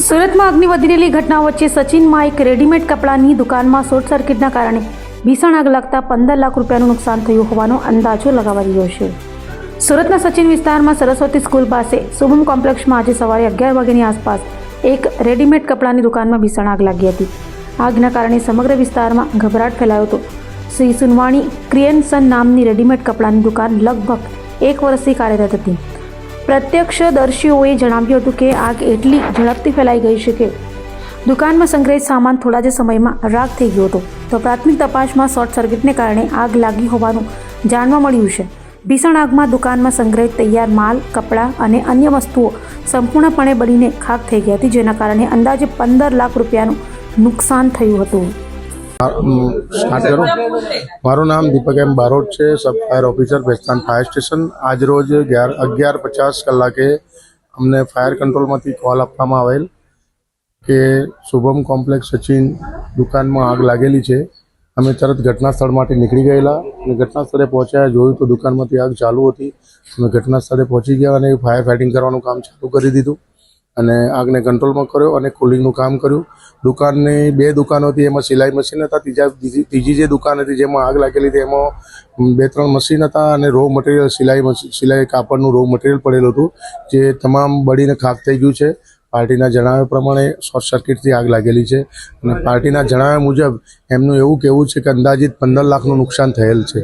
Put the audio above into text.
સુરતમાં અગ્નિ વધી રહેલી ઘટના વચ્ચે સચિનમાં એક રેડીમેડ કપડાની દુકાનમાં શોર્ટ સર્કિટના કારણે ભીષણ આગ લાગતા 15 લાખ રૂપિયાનું નુકસાન થયું હોવાનો અંદાજો લગાવાઈ રહ્યો છે। સુરતના સચિન વિસ્તારમાં સરસ્વતી સ્કૂલ પાસે શુભમ કોમ્પ્લેક્સમાં આજે સવારે 11 વાગ્યાની આસપાસ એક રેડીમેડ કપડાની દુકાનમાં ભીષણ આગ લાગી હતી। આગના કારણે સમગ્ર વિસ્તારમાં ગભરાટ ફેલાયો હતો। શ્રી સુનવાણી ક્રિએશન નામની રેડીમેડ કપડાની દુકાન લગભગ 1 વર્ષથી કાર્યરત હતી। પ્રત્યક્ષદર્શીઓએ જણાવ્યું હતું કે આગ એટલી ઝડપથી ફેલાઈ ગઈ છે કે દુકાનમાં સંગ્રહિત સામાન થોડા જ સમયમાં રાખ થઈ ગયો હતો। તો પ્રાથમિક તપાસમાં શોર્ટ સર્કિટને કારણે આગ લાગી હોવાનું જાણવા મળ્યું છે। ભીષણ આગમાં દુકાનમાં સંગ્રહિત તૈયાર માલ, કપડાં અને અન્ય વસ્તુઓ સંપૂર્ણપણે બળીને ખાક થઈ ગઈ હતી, જેના કારણે અંદાજે 15 લાખ રૂપિયાનું નુકસાન થયું હતું। स्टार्ट करो। मारू नाम दीपक एम बारोट है, सब fire officer Bestan fire station. आज रोज 11:50 कलाके अमने फायर कंट्रोल में कॉल आपवामां आवेल कि शुभम कॉम्प्लेक्स सचिन दुकान में आग लागेली है। अमे तरत घटना स्थल माटे निकली गयेला अने घटना स्थले पहोंच्या जोयुं तो दुकान में आग चालू थी। अमे घटना स्थले पहोंची गया अने फायर फाइटिंग करवानुं काम चालू करी दीधुं અને આગને કંટ્રોલમાં કર્યો અને કુલિંગનું કામ કર્યું। દુકાનની 2 દુકાનો હતી, એમાં સિલાઈ મશીન હતા। ત્રીજી જે દુકાન હતી જેમાં આગ લાગેલી હતી એમાં 2-3 મશીન હતા અને રો મટીરિયલ સિલાઈ કાપડનું રો મટીરિયલ પડેલું હતું, જે તમામ બળીને ખાક થઈ ગયું છે। પાર્ટીના જણાવ્યા પ્રમાણે શોર્ટ સર્કિટથી આગ લાગેલી છે અને પાર્ટીના જણાવ્યા મુજબ એમનું એવું કહેવું છે કે અંદાજિત 15 લાખનું નુકસાન થયેલ છે।